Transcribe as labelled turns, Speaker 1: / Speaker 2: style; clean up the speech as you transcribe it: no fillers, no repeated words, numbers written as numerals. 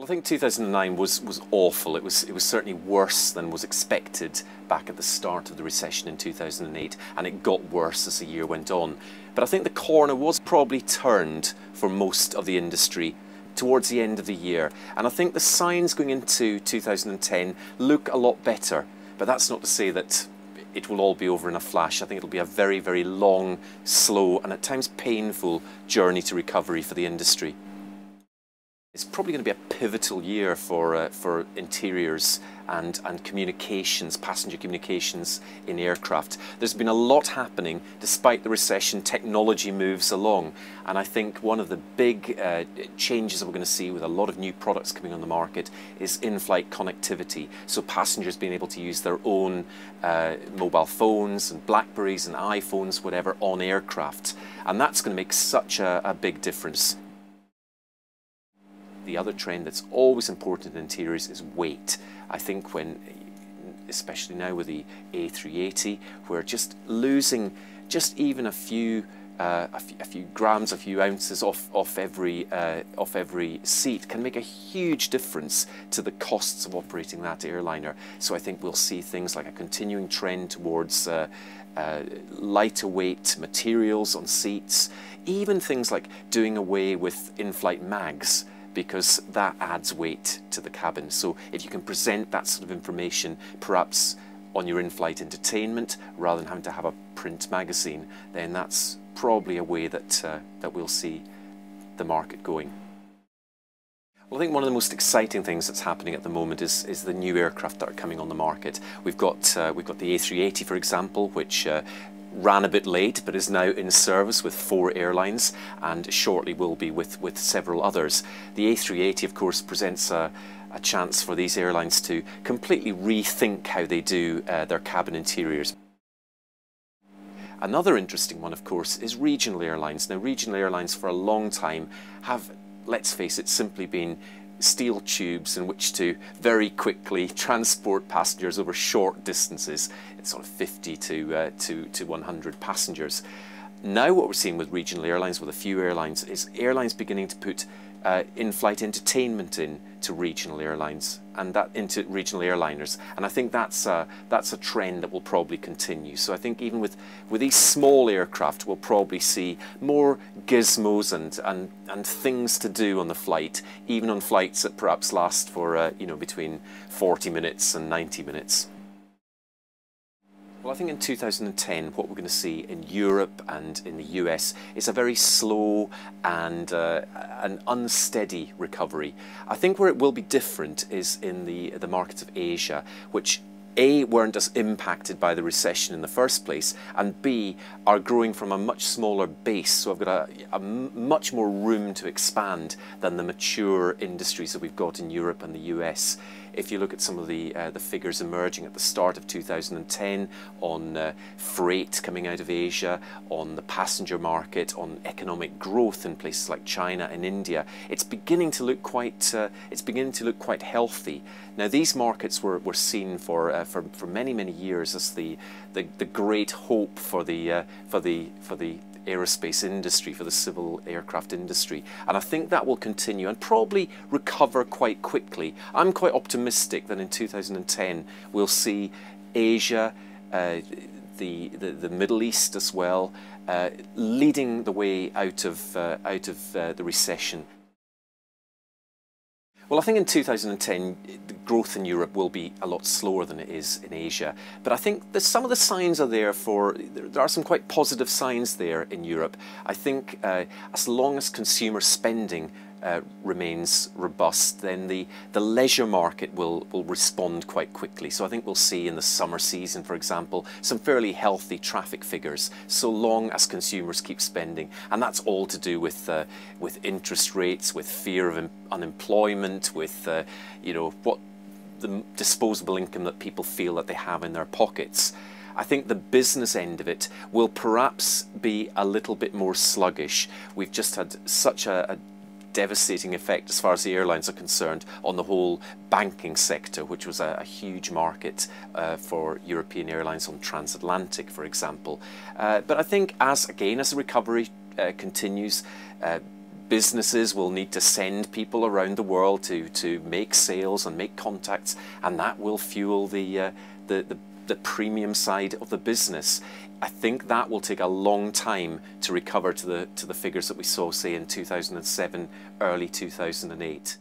Speaker 1: Well, I think 2009 was awful. It was certainly worse than was expected back at the start of the recession in 2008, and it got worse as the year went on. But I think the corner was probably turned for most of the industry towards the end of the year, and I think the signs going into 2010 look a lot better. But that's not to say that it will all be over in a flash. I think it'll be a very, very long, slow, and at times painful journey to recovery for the industry. It's probably going to be a pivotal year for interiors and communications, passenger communications in aircraft. There's been a lot happening despite the recession. Technology moves along, and I think one of the big changes that we're going to see with a lot of new products coming on the market is in-flight connectivity. So passengers being able to use their own mobile phones and Blackberries and iPhones, whatever, on aircraft, and that's going to make such a big difference. The other trend that's always important in interiors is weight. I think especially now with the A380, we're just losing just even a few grams, a few ounces off every seat can make a huge difference to the costs of operating that airliner. So I think we'll see things like a continuing trend towards lighter weight materials on seats, even things like doing away with in-flight mags, because that adds weight to the cabin. So if you can present that sort of information perhaps on your in-flight entertainment rather than having to have a print magazine, then that's probably a way that we'll see the market going. Well, I think one of the most exciting things that's happening at the moment is the new aircraft that are coming on the market. We've got the A380, for example, which ran a bit late but is now in service with 4 airlines, and shortly will be with several others. The A380 of course presents a chance for these airlines to completely rethink how they do their cabin interiors. Another interesting one of course is regional airlines. Now regional airlines for a long time have, let's face it, simply been steel tubes in which to very quickly transport passengers over short distances. It's sort of 50 to 100 passengers. Now what we're seeing with regional airlines, with a few airlines, is airlines beginning to put in-flight entertainment into regional airlines and into regional airliners, and I think that's a trend that will probably continue. So I think even with these small aircraft, we'll probably see more gizmos and things to do on the flight, even on flights that perhaps last for between 40 minutes and 90 minutes. Well, I think in 2010 what we're going to see in Europe and in the US is a very slow and an unsteady recovery. I think where it will be different is in the markets of Asia, which A, weren't as impacted by the recession in the first place, and B, are growing from a much smaller base, so I've got a much more room to expand than the mature industries that we've got in Europe and the US. If you look at some of the figures emerging at the start of 2010 on freight coming out of Asia, on the passenger market, on economic growth in places like China and India, it's beginning to look quite healthy. Now these markets were seen for many years as the great hope for the aerospace industry, for the civil aircraft industry, and I think that will continue and probably recover quite quickly. I'm quite optimistic that in 2010 we'll see Asia, the Middle East as well, leading the way out of the recession. Well, I think in 2010 the growth in Europe will be a lot slower than it is in Asia, but I think some of the signs are there there are some quite positive signs there in Europe. I think as long as consumer spending remains robust, then the leisure market will respond quite quickly. So I think we'll see in the summer season, for example, some fairly healthy traffic figures, so long as consumers keep spending, and that's all to do with interest rates, with fear of unemployment, with what the disposable income that people feel that they have in their pockets. I think the business end of it will perhaps be a little bit more sluggish. We've just had such a devastating effect as far as the airlines are concerned on the whole banking sector, which was a huge market for European airlines on transatlantic, for example. But I think as the recovery continues, businesses will need to send people around the world to make sales and make contacts, and that will fuel the premium side of the business. I think that will take a long time to recover to the figures that we saw, say, in 2007, early 2008.